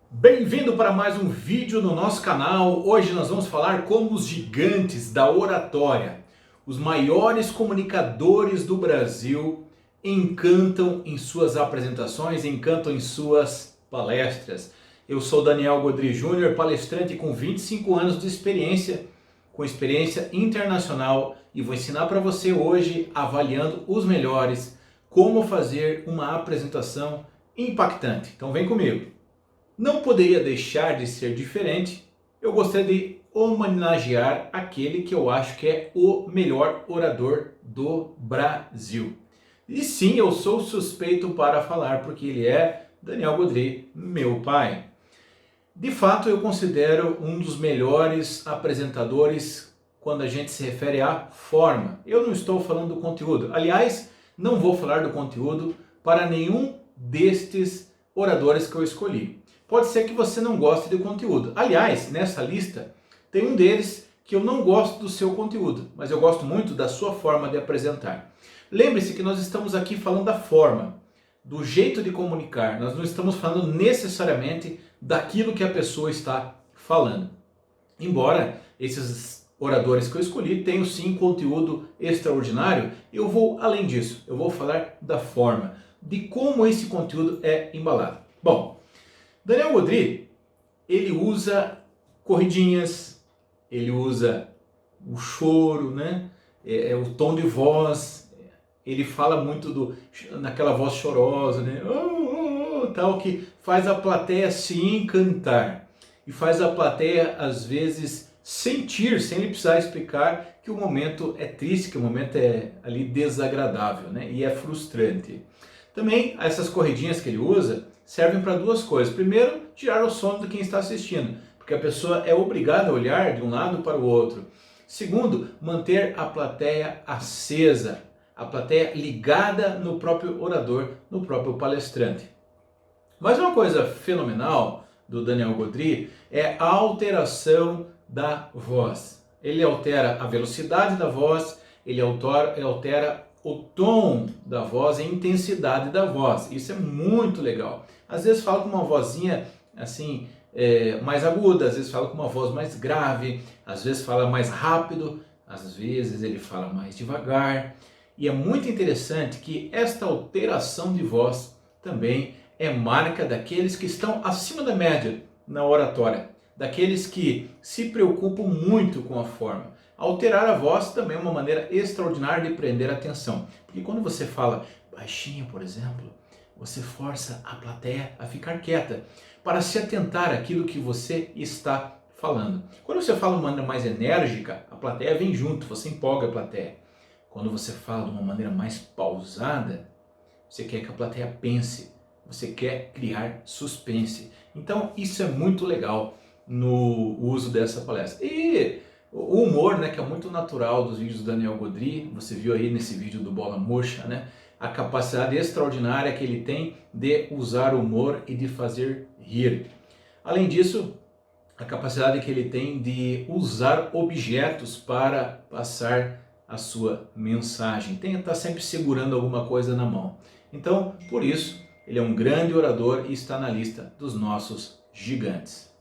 Bem-vindo para mais um vídeo no nosso canal. Hoje nós vamos falar como os gigantes da oratória, os maiores comunicadores do Brasil, encantam em suas apresentações, encantam em suas palestras. Eu sou Daniel Godry Júnior, palestrante com 25 anos de experiência, com experiência internacional, e vou ensinar para você hoje, avaliando os melhores, como fazer uma apresentação impactante. Então vem comigo. Não poderia deixar de ser diferente, eu gostaria de homenagear aquele que eu acho que é o melhor orador do Brasil. E sim, eu sou suspeito para falar, porque ele é Daniel Godry, meu pai. De fato, eu considero um dos melhores apresentadores quando a gente se refere à forma. Eu não estou falando do conteúdo. Aliás, não vou falar do conteúdo para nenhum destes oradores que eu escolhi. Pode ser que você não goste do conteúdo. Aliás, nessa lista tem um deles que eu não gosto do seu conteúdo, mas eu gosto muito da sua forma de apresentar. Lembre-se que nós estamos aqui falando da forma, do jeito de comunicar. Nós não estamos falando necessariamente daquilo que a pessoa está falando. Embora esses oradores que eu escolhi tenham sim conteúdo extraordinário, eu vou além disso. Eu vou falar da forma, de como esse conteúdo é embalado. Bom, Daniel Godry, ele usa corridinhas, ele usa o choro, né? O tom de voz, ele fala muito naquela voz chorosa, né? Tal, que faz a plateia se encantar e faz a plateia às vezes sentir, sem ele precisar explicar, que o momento é triste, que o momento é ali desagradável, né? E é frustrante. Também essas corridinhas que ele usa servem para duas coisas. Primeiro, tirar o sono de quem está assistindo, porque a pessoa é obrigada a olhar de um lado para o outro. Segundo, manter a plateia acesa, a plateia ligada no próprio orador, no próprio palestrante. Mas uma coisa fenomenal do Daniel Godry é a alteração da voz. Ele altera a velocidade da voz, ele altera o tom da voz, a intensidade da voz. Isso é muito legal. Às vezes fala com uma vozinha assim, mais aguda, às vezes fala com uma voz mais grave, às vezes fala mais rápido, às vezes ele fala mais devagar. E é muito interessante que esta alteração de voz também é marca daqueles que estão acima da média na oratória, daqueles que se preocupam muito com a forma. Alterar a voz também é uma maneira extraordinária de prender a atenção. Porque quando você fala baixinho, por exemplo, você força a plateia a ficar quieta, para se atentar àquilo que você está falando. Quando você fala de uma maneira mais enérgica, a plateia vem junto, você empolga a plateia. Quando você fala de uma maneira mais pausada, você quer que a plateia pense, você quer criar suspense. Então isso é muito legal no uso dessa palestra. E o humor, né, que é muito natural dos vídeos do Daniel Godry, você viu aí nesse vídeo do Bola Murcha, né, a capacidade extraordinária que ele tem de usar o humor e de fazer rir. Além disso, a capacidade que ele tem de usar objetos para passar a sua mensagem. Tem que estar sempre segurando alguma coisa na mão. Então, por isso, ele é um grande orador e está na lista dos nossos gigantes.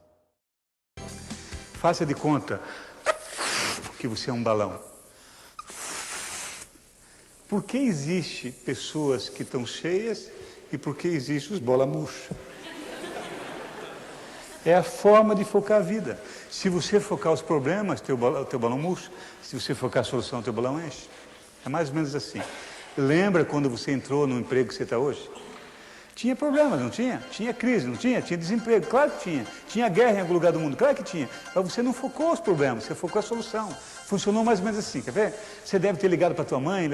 Faça de conta que você é um balão. Por que existe pessoas que estão cheias e por que existe os bola murcha? É a forma de focar a vida. Se você focar os problemas, teu balão murcha. Se você focar a solução, teu balão enche. É mais ou menos assim. Lembra quando você entrou no emprego que você está hoje? Tinha problemas, não tinha? Tinha crise, não tinha? Tinha desemprego, claro que tinha. Tinha guerra em algum lugar do mundo, claro que tinha. Mas você não focou os problemas, você focou a solução. Funcionou mais ou menos assim, quer ver? Você deve ter ligado para tua mãe,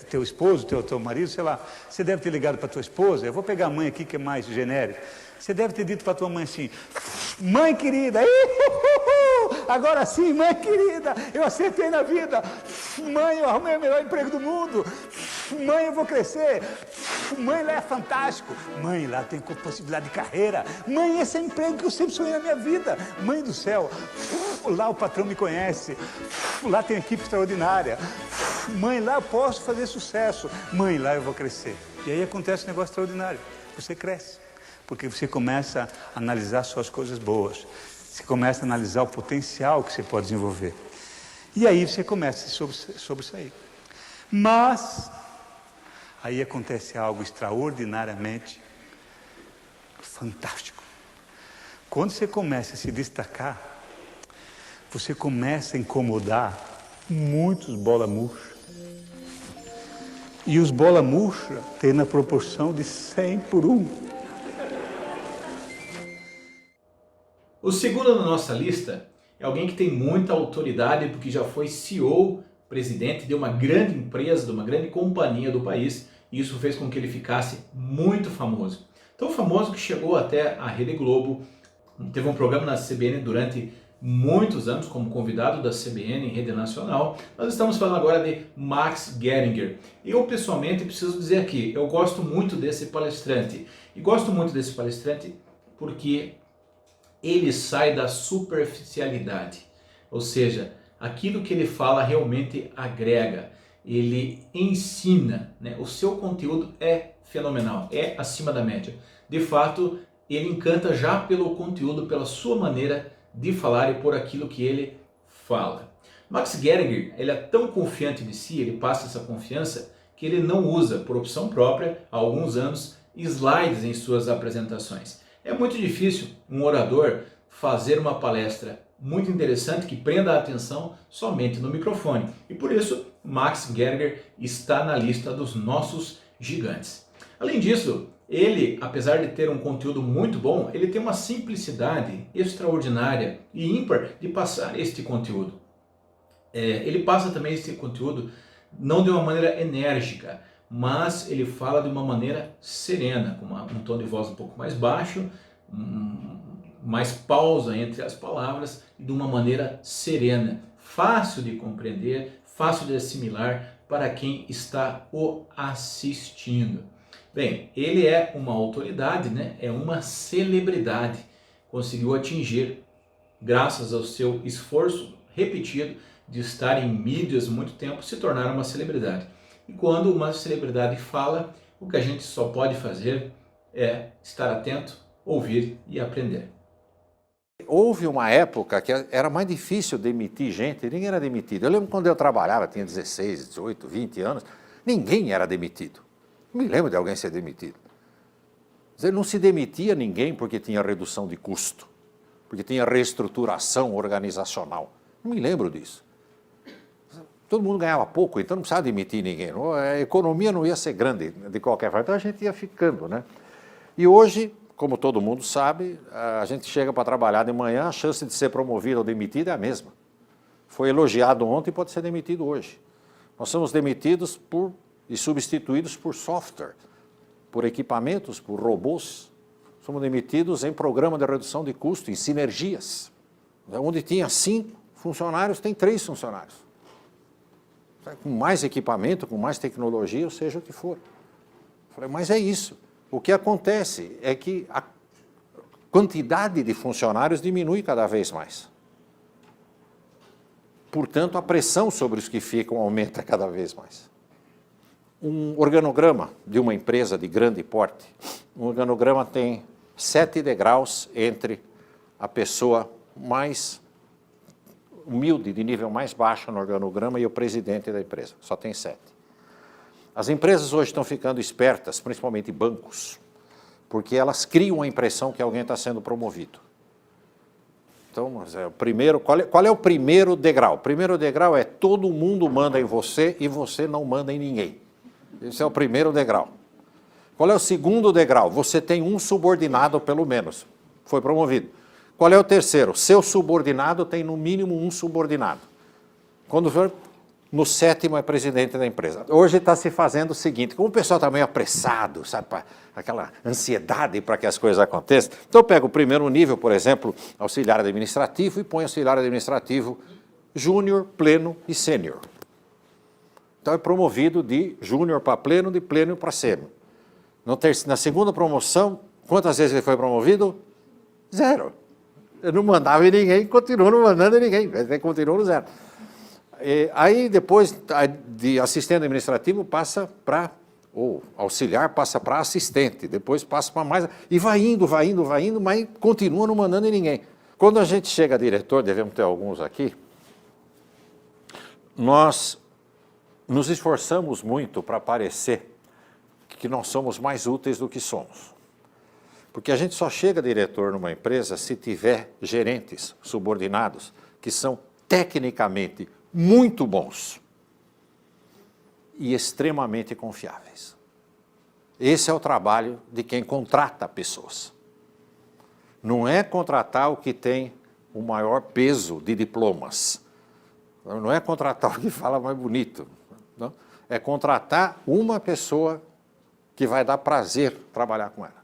teu esposo, teu marido, sei lá. Você deve ter ligado para tua esposa. Eu vou pegar a mãe aqui, que é mais genérico. Você deve ter dito para tua mãe assim: mãe querida, agora sim, mãe querida, eu acertei na vida. Mãe, eu arrumei o melhor emprego do mundo. Mãe, eu vou crescer. Mãe, lá é fantástico. Mãe, lá tem possibilidade de carreira. Mãe, esse é o emprego que eu sempre sonhei na minha vida. Mãe do céu, lá o patrão me conhece. Lá tem equipe extraordinária. Mãe, lá eu posso fazer sucesso. Mãe, lá eu vou crescer. E aí acontece um negócio extraordinário. Você cresce. Porque você começa a analisar suas coisas boas. Você começa a analisar o potencial que você pode desenvolver. E aí você começa a se sobressair. Mas, aí acontece algo extraordinariamente fantástico. Quando você começa a se destacar, você começa a incomodar muitos bola murcha. E os bola murcha têm na proporção de 100 por 1. O segundo na nossa lista é alguém que tem muita autoridade porque já foi CEO, presidente de uma grande empresa, de uma grande companhia do país, e isso fez com que ele ficasse muito famoso. Tão famoso que chegou até a Rede Globo, teve um programa na CBN durante muitos anos como convidado da CBN em rede nacional. Nós estamos falando agora de Max Geringer. Eu pessoalmente preciso dizer aqui, eu gosto muito desse palestrante. E gosto muito desse palestrante porque ele sai da superficialidade. Ou seja, aquilo que ele fala realmente agrega. Ele ensina, né? O seu conteúdo é fenomenal, é acima da média. De fato, ele encanta já pelo conteúdo, pela sua maneira de falar e por aquilo que ele fala. Max Geringer, ele é tão confiante de si, ele passa essa confiança, que ele não usa, por opção própria, há alguns anos, slides em suas apresentações. É muito difícil um orador fazer uma palestra muito interessante que prenda a atenção somente no microfone. E por isso, Max Geringer está na lista dos nossos gigantes. Além disso, ele, apesar de ter um conteúdo muito bom, ele tem uma simplicidade extraordinária e ímpar de passar este conteúdo. Ele passa também este conteúdo não de uma maneira enérgica, mas ele fala de uma maneira serena, com um tom de voz um pouco mais baixo, mais pausa entre as palavras e de uma maneira serena, fácil de compreender, fácil de assimilar para quem está o assistindo. Bem, ele é uma autoridade, né? É uma celebridade. Conseguiu atingir, graças ao seu esforço repetido de estar em mídias muito tempo, se tornar uma celebridade. E quando uma celebridade fala, o que a gente só pode fazer é estar atento, ouvir e aprender. Houve uma época que era mais difícil demitir gente, ninguém era demitido. Eu lembro quando eu trabalhava, tinha 16, 18, 20 anos, ninguém era demitido. Não me lembro de alguém ser demitido. Não se demitia ninguém porque tinha redução de custo, porque tinha reestruturação organizacional. Não me lembro disso. Todo mundo ganhava pouco, então não precisava demitir ninguém. A economia não ia ser grande de qualquer forma, então a gente ia ficando, né? E hoje, como todo mundo sabe, a gente chega para trabalhar de manhã, a chance de ser promovido ou demitido é a mesma. Foi elogiado ontem e pode ser demitido hoje. Nós somos demitidos e substituídos por software, por equipamentos, por robôs. Somos demitidos em programa de redução de custo, em sinergias. Onde tinha 5 funcionários, tem 3 funcionários. Com mais equipamento, com mais tecnologia, ou seja o que for. Eu falei, mas é isso. O que acontece é que a quantidade de funcionários diminui cada vez mais. Portanto, a pressão sobre os que ficam aumenta cada vez mais. Um organograma de uma empresa de grande porte, um organograma tem 7 degraus entre a pessoa mais humilde, de nível mais baixo no organograma, e o presidente da empresa. Só tem 7. As empresas hoje estão ficando espertas, principalmente bancos, porque elas criam a impressão que alguém está sendo promovido. Então, qual é o primeiro degrau? O primeiro degrau é todo mundo manda em você e você não manda em ninguém. Esse é o primeiro degrau. Qual é o segundo degrau? Você tem um subordinado, pelo menos. Foi promovido. Qual é o terceiro? Seu subordinado tem no mínimo um subordinado. Quando for no 7º é presidente da empresa. Hoje está se fazendo o seguinte, como o pessoal está meio apressado, sabe, aquela ansiedade para que as coisas aconteçam, então eu pego o primeiro nível, por exemplo, auxiliar administrativo, e põe auxiliar administrativo júnior, pleno e sênior. Então é promovido de júnior para pleno, de pleno para sênior. Na segunda promoção, quantas vezes ele foi promovido? 0. Eu não mandava em ninguém, continuo não mandando em ninguém, continua no 0. Aí depois de assistente administrativo passa para ou auxiliar passa para assistente, depois passa para mais... E vai indo, mas continua não mandando em ninguém. Quando a gente chega a diretor, devemos ter alguns aqui, nós nos esforçamos muito para parecer que nós somos mais úteis do que somos. Porque a gente só chega a diretor numa empresa se tiver gerentes subordinados que são tecnicamente muito bons e extremamente confiáveis. Esse é o trabalho de quem contrata pessoas. Não é contratar o que tem o maior peso de diplomas. Não é contratar o que fala mais bonito. Não? É contratar uma pessoa que vai dar prazer trabalhar com ela.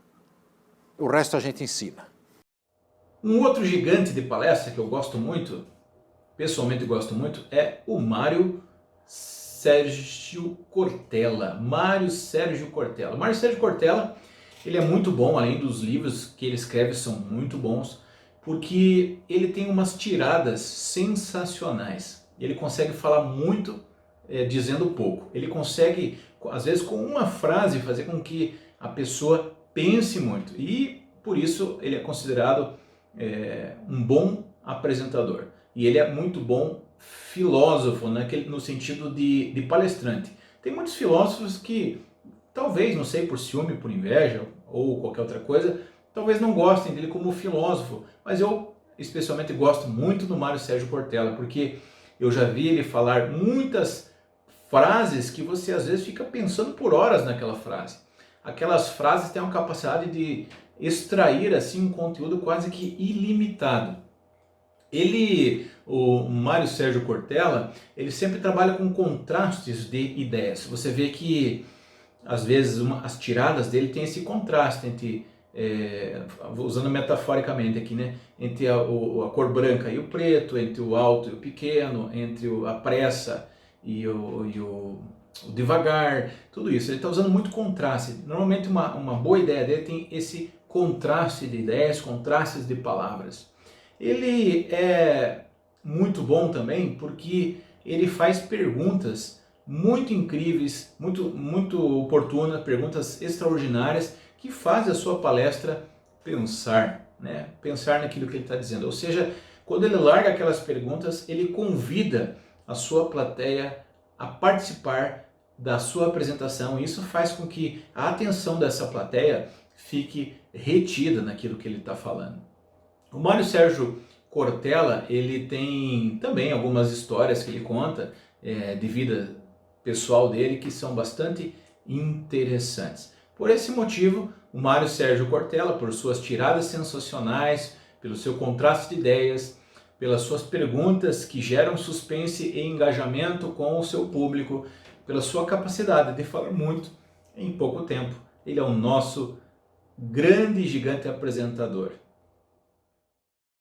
O resto a gente ensina. Um outro gigante de palestra que eu gosto muito, pessoalmente gosto muito, é o Mário Sérgio Cortella. Mário Sérgio Cortella. O Mário Sérgio Cortella, ele é muito bom, além dos livros que ele escreve são muito bons, porque ele tem umas tiradas sensacionais. Ele consegue falar muito dizendo pouco. Ele consegue, às vezes, com uma frase, fazer com que a pessoa pense muito. E, por isso, ele é considerado um bom apresentador. E ele é muito bom filósofo, no sentido de palestrante. Tem muitos filósofos que, talvez, não sei, por ciúme, por inveja ou qualquer outra coisa, talvez não gostem dele como filósofo. Mas eu, especialmente, gosto muito do Mário Sérgio Cortella, porque eu já vi ele falar muitas frases que você, às vezes, fica pensando por horas naquela frase. Aquelas frases têm uma capacidade de extrair assim um conteúdo quase que ilimitado. O Mário Sérgio Cortella, ele sempre trabalha com contrastes de ideias. Você vê que, às vezes, as tiradas dele tem esse contraste entre, usando metaforicamente aqui, né? Entre a cor branca e o preto, entre o alto e o pequeno, entre a pressa e o devagar, tudo isso. Ele está usando muito contraste. Normalmente uma boa ideia dele tem esse contraste de ideias, contrastes de palavras. Ele é muito bom também porque ele faz perguntas muito incríveis, muito oportunas, perguntas extraordinárias que fazem a sua palestra pensar, né? Pensar naquilo que ele está dizendo. Ou seja, quando ele larga aquelas perguntas, ele convida a sua plateia a participar da sua apresentação. Isso faz com que a atenção dessa plateia fique retida naquilo que ele está falando. O Mário Sérgio Cortella, ele tem também algumas histórias que ele conta de vida pessoal dele que são bastante interessantes. Por esse motivo, o Mário Sérgio Cortella, por suas tiradas sensacionais, pelo seu contraste de ideias, pelas suas perguntas que geram suspense e engajamento com o seu público, pela sua capacidade de falar muito em pouco tempo, ele é o nosso grande e gigante apresentador.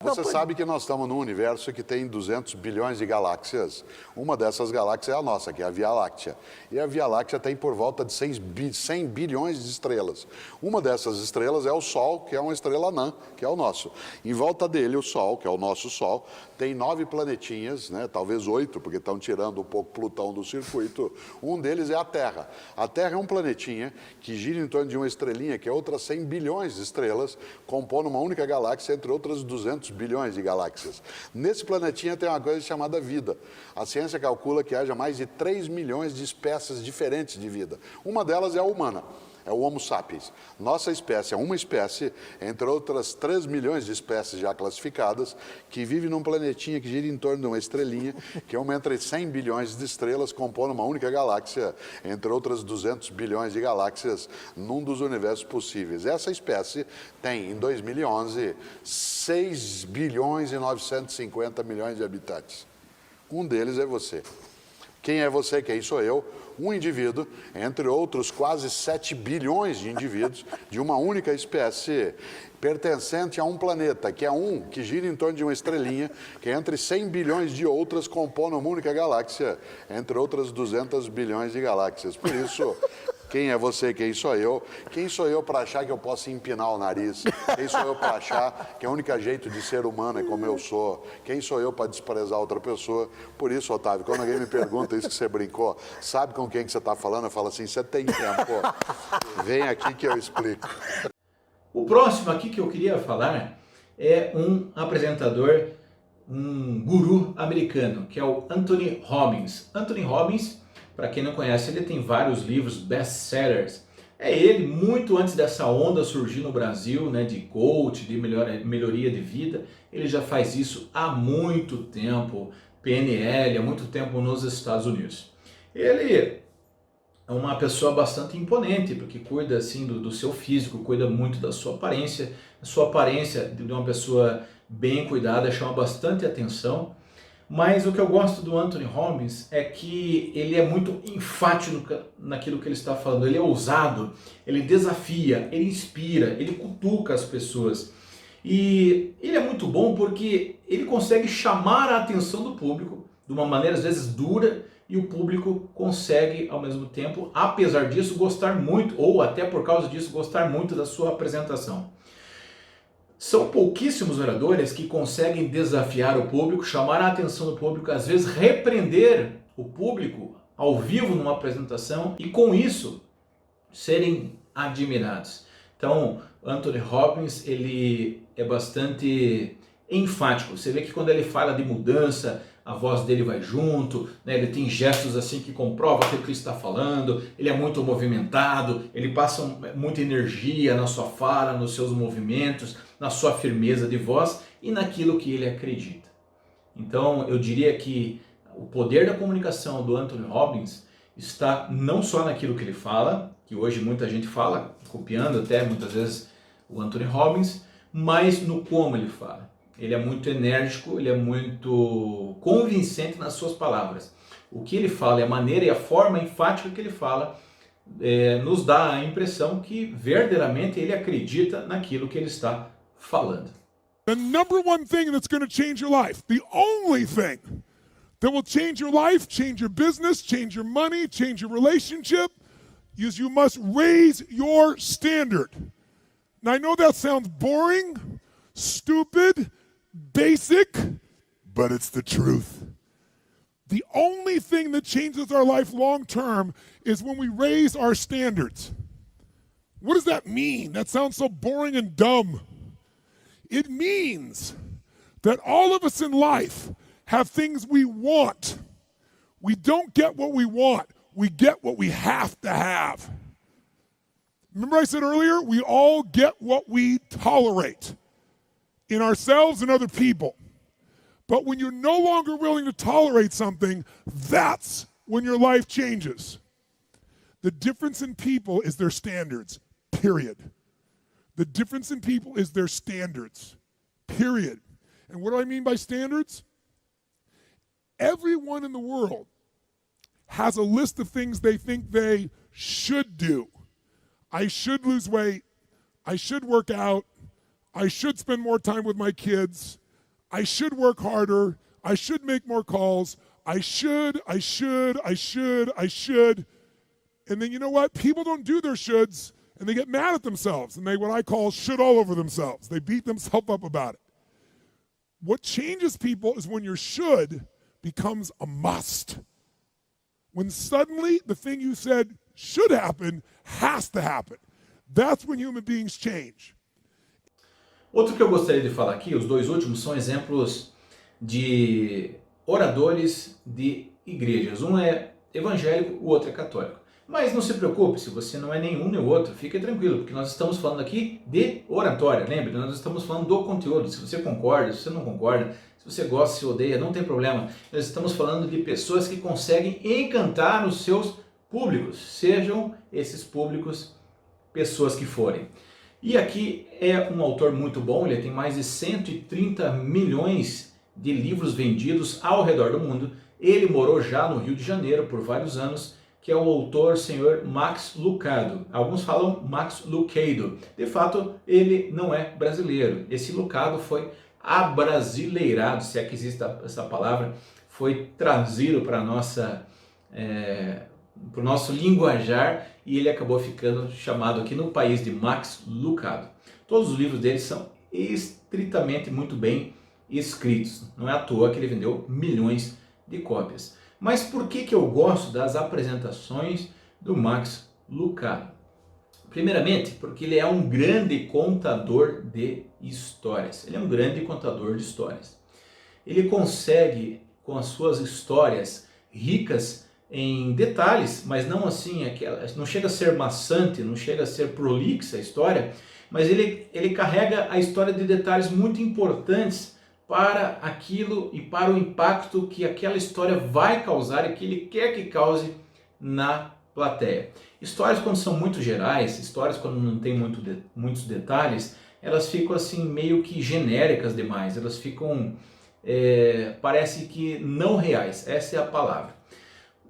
Você sabe que nós estamos num universo que tem 200 bilhões de galáxias. Uma dessas galáxias é a nossa, que é a Via Láctea. E a Via Láctea tem por volta de 100 bilhões de estrelas. Uma dessas estrelas é o Sol, que é uma estrela anã, que é o nosso. Em volta dele, o Sol, que é o nosso Sol, tem 9 planetinhas, né? Talvez 8, porque estão tirando um pouco Plutão do circuito. Um deles é a Terra. A Terra é um planetinha que gira em torno de uma estrelinha, que é outras 100 bilhões de estrelas, compondo uma única galáxia, entre outras 200 bilhões de galáxias. Nesse planetinha tem uma coisa chamada vida. A ciência calcula que haja mais de 3 milhões de espécies diferentes de vida. Uma delas é a humana, é o Homo sapiens. Nossa espécie é uma espécie, entre outras 3 milhões de espécies já classificadas, que vive num planetinha que gira em torno de uma estrelinha, que é uma entre 100 bilhões de estrelas, compondo uma única galáxia, entre outras 200 bilhões de galáxias, num dos universos possíveis. Essa espécie tem, em 2011, 6 bilhões e 950 milhões de habitantes. Um deles é você. Quem é você? Quem sou eu? Um indivíduo, entre outros quase 7 bilhões de indivíduos, de uma única espécie, pertencente a um planeta, que é que gira em torno de uma estrelinha, que entre 100 bilhões de outras compõem uma única galáxia, entre outras 200 bilhões de galáxias. Por isso, Quem é você? Quem sou eu? Quem sou eu para achar que eu posso empinar o nariz? Quem sou eu para achar que o único jeito de ser humano é como eu sou? Quem sou eu para desprezar outra pessoa? Por isso, Otávio, quando alguém me pergunta isso que você brincou, sabe com quem que você está falando? Eu falo assim, você tem tempo? Vem aqui que eu explico. O próximo aqui que eu queria falar é um apresentador, um guru americano, que é o Anthony Robbins. Anthony Robbins, para quem não conhece, ele tem vários livros best-sellers. É ele, muito antes dessa onda surgir no Brasil, né, de coach, de melhoria de vida, ele já faz isso há muito tempo, PNL, há muito tempo nos Estados Unidos. Ele é uma pessoa bastante imponente, porque cuida assim do seu físico, cuida muito da sua aparência. A sua aparência de uma pessoa bem cuidada chama bastante atenção. Mas o que eu gosto do Anthony Robbins é que ele é muito enfático naquilo que ele está falando. Ele é ousado, ele desafia, ele inspira, ele cutuca as pessoas. E ele é muito bom porque ele consegue chamar a atenção do público de uma maneira às vezes dura, e o público consegue ao mesmo tempo, apesar disso, gostar muito, ou até por causa disso, gostar muito da sua apresentação. São pouquíssimos oradores que conseguem desafiar o público, chamar a atenção do público, às vezes repreender o público ao vivo numa apresentação e com isso serem admirados. Então, Anthony Robbins, ele é bastante enfático. Você vê que quando ele fala de mudança, a voz dele vai junto, né? Ele tem gestos assim que comprovam aquilo que ele está falando, ele é muito movimentado, ele passa muita energia na sua fala, nos seus movimentos, na sua firmeza de voz e naquilo que ele acredita. Então eu diria que o poder da comunicação do Anthony Robbins está não só naquilo que ele fala, que hoje muita gente fala, copiando até muitas vezes o Anthony Robbins, mas no como ele fala. Ele é muito enérgico, ele é muito convincente nas suas palavras. O que ele fala e a maneira e a forma enfática que ele fala nos dá a impressão que verdadeiramente ele acredita naquilo que ele está falando. The number one thing that's going to change your life, the only thing that will change your life, change your business, change your money, change your relationship, is you must raise your standard. Now I know that sounds boring, stupid, basic, but it's the truth. The only thing that changes our life long term is when we raise our standards. What does that mean? That sounds so boring and dumb. It means that all of us in life have things we want. We don't get what we want, we get what we have to have. Remember I said earlier, we all get what we tolerate in ourselves and other people. But when you're no longer willing to tolerate something, that's when your life changes. The difference in people is their standards, period. The difference in people is their standards, period. And what do I mean by standards? Everyone in the world has a list of things they think they should do. I should lose weight. I should work out. I should spend more time with my kids. I should work harder. I should make more calls. I should. And then you know what? People don't do their shoulds and they get mad at themselves and they what I call should all over themselves. They beat themselves up about it. What changes people is when your should becomes a must. When suddenly the thing you said should happen has to happen. That's when human beings change. Outro que eu gostaria de falar aqui, os dois últimos, são exemplos de oradores de igrejas. Um é evangélico, o outro é católico. Mas não se preocupe, se você não é nenhum nem outro, fique tranquilo, porque nós estamos falando aqui de oratória. Lembre, nós estamos falando do conteúdo. Se você concorda, se você não concorda, se você gosta, se odeia, não tem problema. Nós estamos falando de pessoas que conseguem encantar os seus públicos, sejam esses públicos pessoas que forem. E aqui é um autor muito bom, ele tem mais de 130 milhões de livros vendidos ao redor do mundo. Ele morou já no Rio de Janeiro por vários anos, que é o autor senhor Max Lucado. Alguns falam Max Lucado. De fato, ele não é brasileiro. Esse Lucado foi abrasileirado, se é que existe essa palavra, foi trazido para a nossa pro nosso linguajar, e ele acabou ficando chamado aqui no país de Max Lucado. Todos os livros dele são estritamente muito bem escritos. Não é à toa que ele vendeu milhões de cópias. Mas por que eu gosto das apresentações do Max Lucado? Primeiramente, porque ele é um grande contador de histórias. Ele é um grande contador de histórias. Ele consegue, com as suas histórias ricas em detalhes, mas não assim, não chega a ser maçante, não chega a ser prolixa a história, mas ele carrega a história de detalhes muito importantes para aquilo e para o impacto que aquela história vai causar e que ele quer que cause na plateia. Histórias quando são muito gerais, histórias quando não tem muitos detalhes, elas ficam assim meio que genéricas demais, elas ficam, parece que não reais, essa é a palavra.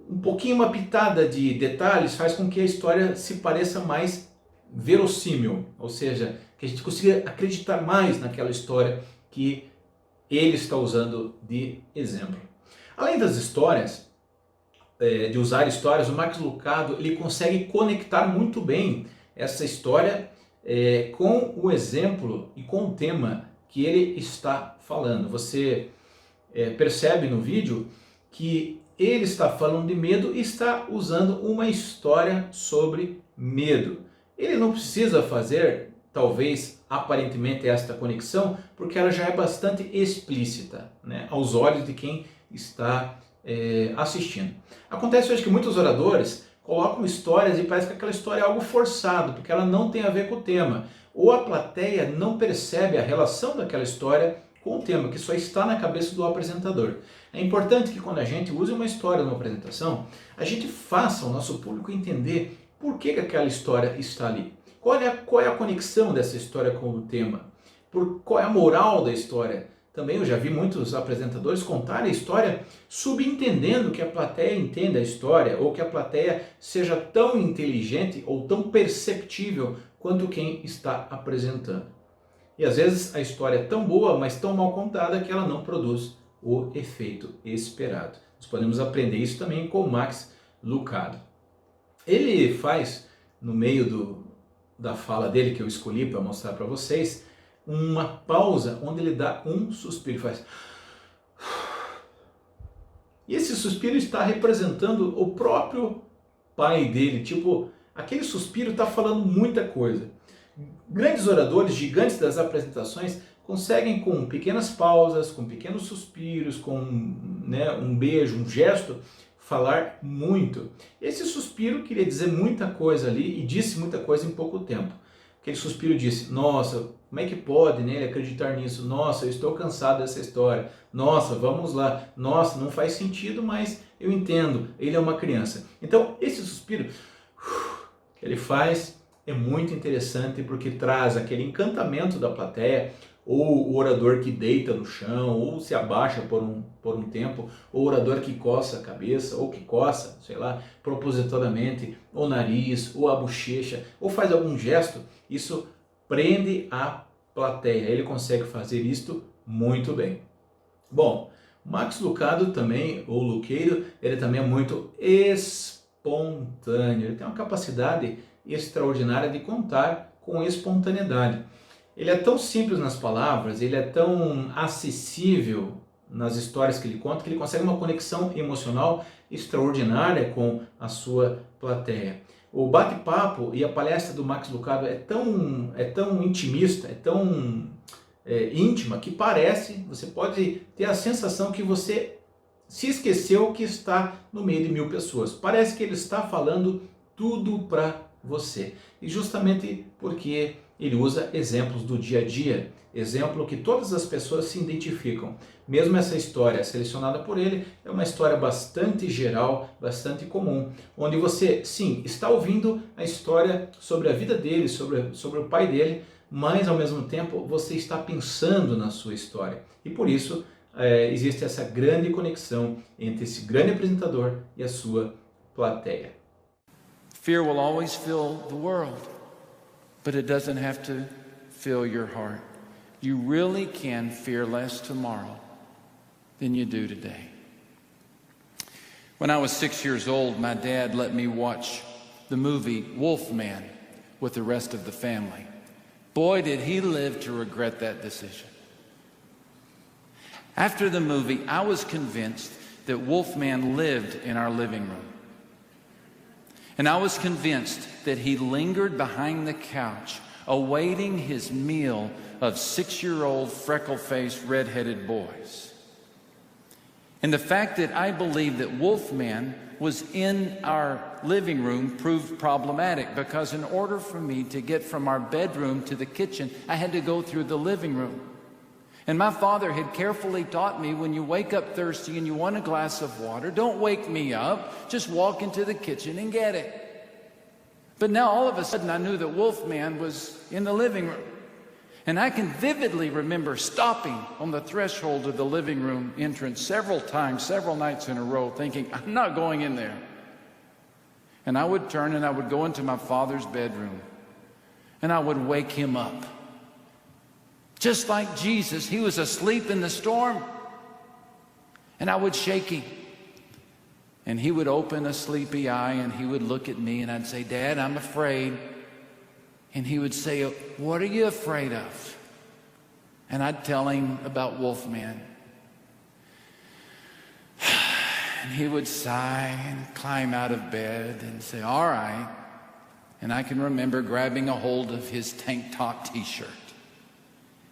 Um pouquinho, uma pitada de detalhes faz com que a história se pareça mais verossímil, ou seja, que a gente consiga acreditar mais naquela história que ele está usando de exemplo. Além das histórias, de usar histórias, o Max Lucado ele consegue conectar muito bem essa história com o exemplo e com o tema que ele está falando. Você percebe no vídeo que ele está falando de medo e está usando uma história sobre medo. Ele não precisa fazer, talvez, aparentemente esta conexão, porque ela já é bastante explícita, né, aos olhos de quem está assistindo. Acontece hoje que muitos oradores colocam histórias e parece que aquela história é algo forçado, porque ela não tem a ver com o tema. Ou a plateia não percebe a relação daquela história com o tema, que só está na cabeça do apresentador. É importante que quando a gente use uma história numa apresentação, a gente faça o nosso público entender por que aquela história está ali. Qual é a conexão dessa história com o tema? Qual é a moral da história? Também eu já vi muitos apresentadores contarem a história subentendendo que a plateia entenda a história ou que a plateia seja tão inteligente ou tão perceptível quanto quem está apresentando. E às vezes a história é tão boa, mas tão mal contada que ela não produz o efeito esperado. Nós podemos aprender isso também com o Max Lucado. Ele faz, no meio da fala dele, que eu escolhi para mostrar para vocês, uma pausa onde ele dá um suspiro, faz. E esse suspiro está representando o próprio pai dele, tipo, aquele suspiro está falando muita coisa. Grandes oradores, gigantes das apresentações, conseguem com pequenas pausas, com pequenos suspiros, com um beijo, um gesto, falar muito. Esse suspiro queria dizer muita coisa ali e disse muita coisa em pouco tempo. Aquele suspiro disse, nossa, como é que pode, né, ele acreditar nisso? Nossa, eu estou cansado dessa história. Nossa, vamos lá. Nossa, não faz sentido, mas eu entendo. Ele é uma criança. Então, esse suspiro que ele faz é muito interessante porque traz aquele encantamento da plateia, ou o orador que deita no chão, ou se abaixa por um tempo, ou o orador que coça a cabeça, ou que coça, sei lá, propositadamente, o nariz, ou a bochecha, ou faz algum gesto, isso prende a plateia. Ele consegue fazer isto muito bem. Bom, Max Lucado também, ou Luqueiro, ele também é muito espontâneo, ele tem uma capacidade extraordinária de contar com espontaneidade. Ele é tão simples nas palavras, ele é tão acessível nas histórias que ele conta, que ele consegue uma conexão emocional extraordinária com a sua plateia. O bate-papo e a palestra do Max Lucado é tão intimista, é tão íntima, que você pode ter a sensação que você se esqueceu que está no meio de 1000 pessoas. Parece que ele está falando tudo para você. E justamente porque ele usa exemplos do dia a dia, exemplo que todas as pessoas se identificam. Mesmo essa história selecionada por ele é uma história bastante geral, bastante comum, onde você, sim, está ouvindo a história sobre a vida dele, sobre o pai dele, mas ao mesmo tempo você está pensando na sua história. E por isso existe essa grande conexão entre esse grande apresentador e a sua plateia. Fear will always fill the world, but it doesn't have to fill your heart. You really can fear less tomorrow than you do today. When I was 6 years old, my dad let me watch the movie Wolfman with the rest of the family. Boy, did he live to regret that decision. After the movie, I was convinced that Wolfman lived in our living room. And I was convinced that he lingered behind the couch, awaiting his meal of 6-year-old freckle-faced, red-headed boys. And the fact that I believed that Wolfman was in our living room proved problematic, because in order for me to get from our bedroom to the kitchen, I had to go through the living room. And my father had carefully taught me, when you wake up thirsty and you want a glass of water, don't wake me up, just walk into the kitchen and get it. But now all of a sudden I knew that Wolfman was in the living room. And I can vividly remember stopping on the threshold of the living room entrance several times, several nights in a row, thinking, I'm not going in there. And I would turn and I would go into my father's bedroom and I would wake him up. Just like Jesus, he was asleep in the storm. And I would shake him. And he would open a sleepy eye and he would look at me and I'd say, Dad, I'm afraid. And he would say, what are you afraid of? And I'd tell him about Wolfman. And he would sigh and climb out of bed and say, all right. And I can remember grabbing a hold of his tank top t-shirt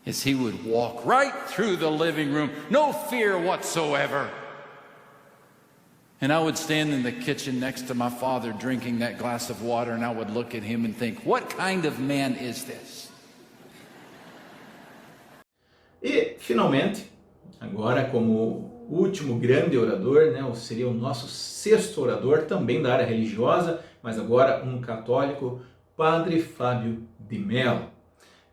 as he would walk right through the living room, no fear whatsoever. And I would stand in the kitchen next to my father drinking that glass of water, and I would look at him and think, what kind of man is this? E, finalmente, agora como último grande orador, né, seria o nosso sexto orador, também da área religiosa, mas agora um católico, Padre Fábio de Mello.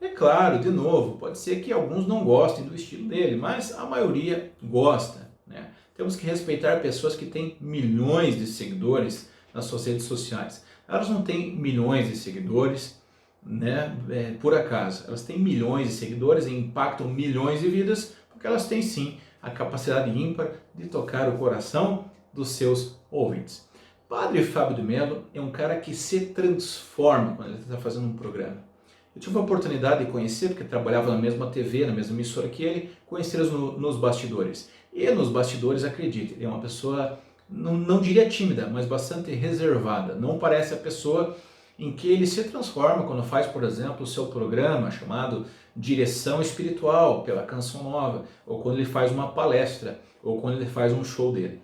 É claro, de novo, pode ser que alguns não gostem do estilo dele, mas a maioria gosta, né? Temos que respeitar pessoas que têm milhões de seguidores nas suas redes sociais. Elas não têm milhões de seguidores, né, por acaso. Elas têm milhões de seguidores e impactam milhões de vidas, porque elas têm sim a capacidade ímpar de tocar o coração dos seus ouvintes. Padre Fábio de Mello é um cara que se transforma quando ele está fazendo um programa. Eu tive a oportunidade de conhecer, porque trabalhava na mesma TV, na mesma emissora que ele, conhecê-los nos bastidores. E nos bastidores, acredite, ele é uma pessoa, não diria tímida, mas bastante reservada. Não parece a pessoa em que ele se transforma quando faz, por exemplo, o seu programa chamado Direção Espiritual, pela Canção Nova, ou quando ele faz uma palestra, ou quando ele faz um show dele.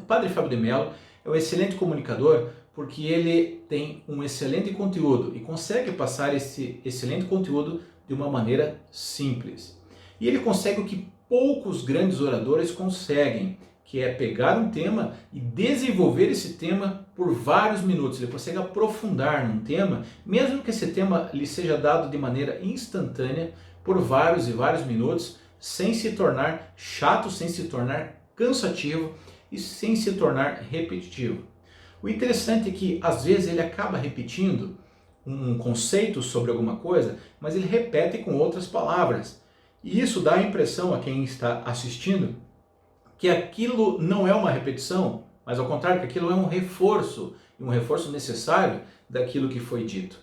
Padre Fábio de Mello é um excelente comunicador, porque ele tem um excelente conteúdo e consegue passar esse excelente conteúdo de uma maneira simples. E ele consegue o que poucos grandes oradores conseguem, que é pegar um tema e desenvolver esse tema por vários minutos. Ele consegue aprofundar num tema, mesmo que esse tema lhe seja dado de maneira instantânea, por vários e vários minutos, sem se tornar chato, sem se tornar cansativo e sem se tornar repetitivo. O interessante é que às vezes ele acaba repetindo um conceito sobre alguma coisa, mas ele repete com outras palavras. E isso dá a impressão a quem está assistindo que aquilo não é uma repetição, mas ao contrário, que aquilo é um reforço necessário daquilo que foi dito.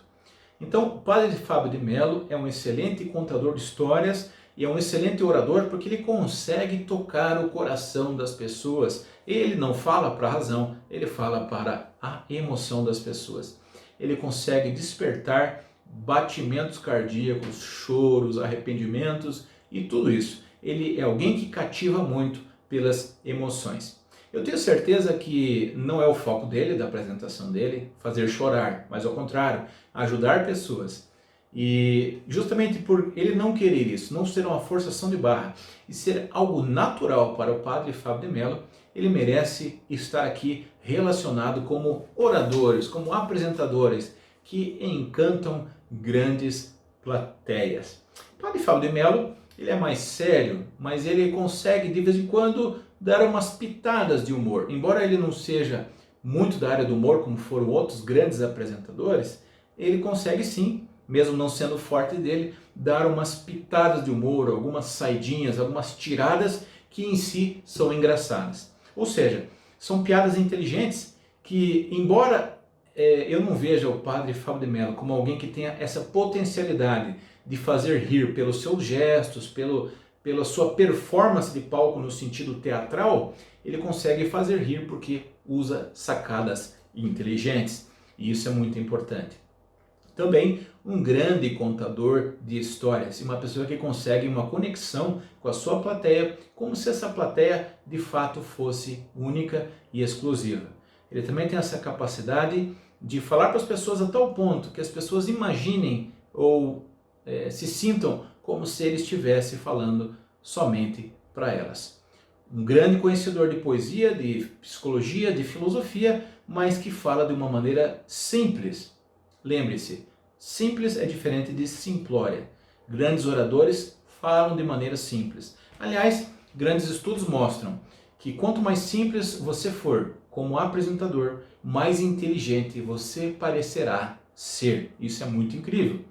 Então, o Padre Fábio de Mello é um excelente contador de histórias e é um excelente orador porque ele consegue tocar o coração das pessoas. Ele não fala para a razão, ele fala para a emoção das pessoas. Ele consegue despertar batimentos cardíacos, choros, arrependimentos e tudo isso. Ele é alguém que cativa muito pelas emoções. Eu tenho certeza que não é o foco dele, da apresentação dele, fazer chorar, mas ao contrário, ajudar pessoas. E justamente por ele não querer isso, não ser uma forçação de barra e ser algo natural para o Padre Fábio de Mello, ele merece estar aqui relacionado como oradores, como apresentadores que encantam grandes plateias. O Padre Fábio de Mello, ele é mais sério, mas ele consegue de vez em quando dar umas pitadas de humor. Embora ele não seja muito da área do humor, como foram outros grandes apresentadores, ele consegue sim, mesmo não sendo forte dele, dar umas pitadas de humor, algumas saidinhas, algumas tiradas que em si são engraçadas. Ou seja, São piadas inteligentes que, embora eu não veja o padre Fábio de Mello como alguém que tenha essa potencialidade de fazer rir pelos seus gestos, pela sua performance de palco no sentido teatral, ele consegue fazer rir porque usa sacadas inteligentes. E isso é muito importante. Também um grande contador de histórias, uma pessoa que consegue uma conexão com a sua plateia, como se essa plateia de fato fosse única e exclusiva. Ele também tem essa capacidade de falar para as pessoas a tal ponto que as pessoas imaginem ou se sintam como se ele estivesse falando somente para elas. Um grande conhecedor de poesia, de psicologia, de filosofia, mas que fala de uma maneira simples. Lembre-se, simples é diferente de simplória. Grandes oradores falam de maneira simples. Aliás, grandes estudos mostram que quanto mais simples você for como apresentador, mais inteligente você parecerá ser. Isso é muito incrível.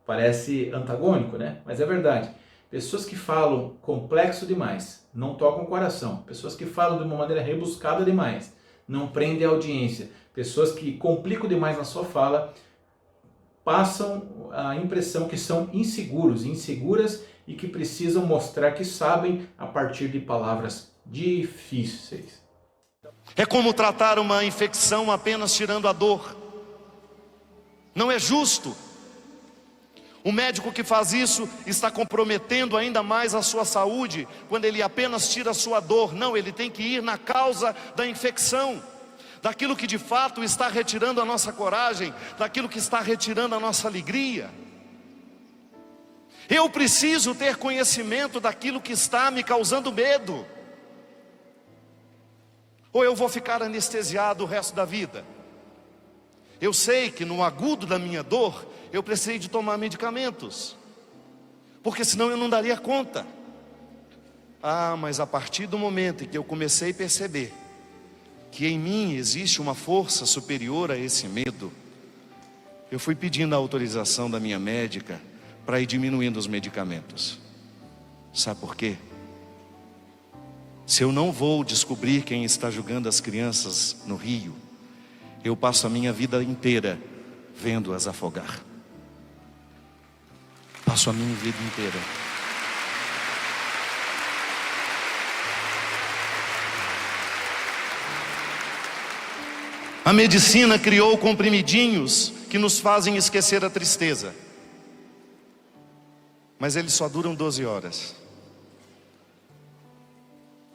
Parece antagônico, né? Mas é verdade. Pessoas que falam complexo demais não tocam o coração. Pessoas que falam de uma maneira rebuscada demais não prendem a audiência. Pessoas que complicam demais na sua fala passam a impressão que são inseguras e que precisam mostrar que sabem a partir de palavras difíceis. É como tratar uma infecção apenas tirando a dor. Não é justo. O médico que faz isso está comprometendo ainda mais a sua saúde quando ele apenas tira a sua dor. Não, ele tem que ir na causa da infecção, daquilo que de fato está retirando a nossa coragem, daquilo que está retirando a nossa alegria. Eu preciso ter conhecimento daquilo que está me causando medo, ou eu vou ficar anestesiado o resto da vida. Eu sei que no agudo da minha dor eu precisei de tomar medicamentos, porque senão eu não daria conta. Mas a partir do momento em que eu comecei a perceber que em mim existe uma força superior a esse medo, eu fui pedindo a autorização da minha médica para ir diminuindo os medicamentos. Sabe por quê? Se eu não vou descobrir quem está julgando as crianças no rio, eu passo a minha vida inteira vendo-as afogar. Passo a minha vida inteira. A medicina criou comprimidinhos que nos fazem esquecer a tristeza, mas eles só duram 12 horas.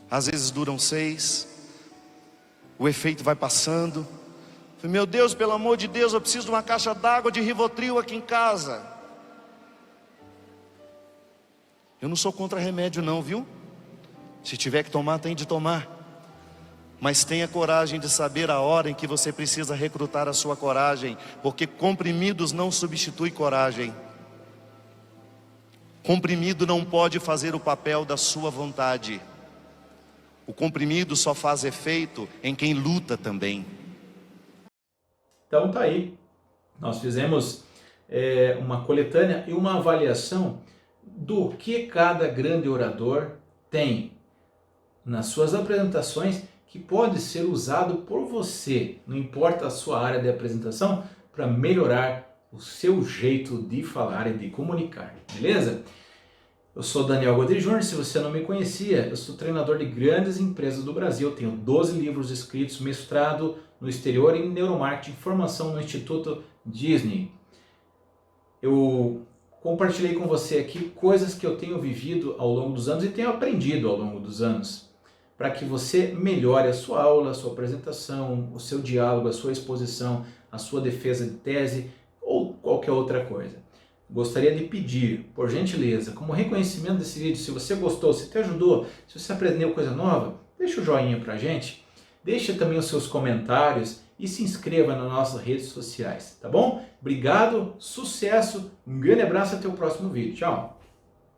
Às vezes duram 6. O efeito vai passando. Meu Deus, pelo amor de Deus, eu preciso de uma caixa d'água de Rivotril aqui em casa. Eu não sou contra remédio não, viu? Se tiver que tomar, tem de tomar. Mas tenha coragem de saber a hora em que você precisa recrutar a sua coragem, porque comprimidos não substitui coragem. Comprimido não pode fazer o papel da sua vontade. O comprimido só faz efeito em quem luta também. Então tá aí, nós fizemos uma coletânea e uma avaliação do que cada grande orador tem nas suas apresentações que pode ser usado por você, não importa a sua área de apresentação, para melhorar o seu jeito de falar e de comunicar, beleza? Eu sou Daniel Godri Júnior, se você não me conhecia, eu sou treinador de grandes empresas do Brasil, tenho 12 livros escritos, mestrado no exterior em neuromarketing, formação no Instituto Disney. Eu compartilhei com você aqui coisas que eu tenho vivido ao longo dos anos e tenho aprendido ao longo dos anos, para que você melhore a sua aula, a sua apresentação, o seu diálogo, a sua exposição, a sua defesa de tese ou qualquer outra coisa. Gostaria de pedir, por gentileza, como reconhecimento desse vídeo, se você gostou, se te ajudou, se você aprendeu coisa nova, deixa o joinha pra gente, deixa também os seus comentários e se inscreva nas nossas redes sociais, tá bom? Obrigado, sucesso, um grande abraço e até o próximo vídeo. Tchau!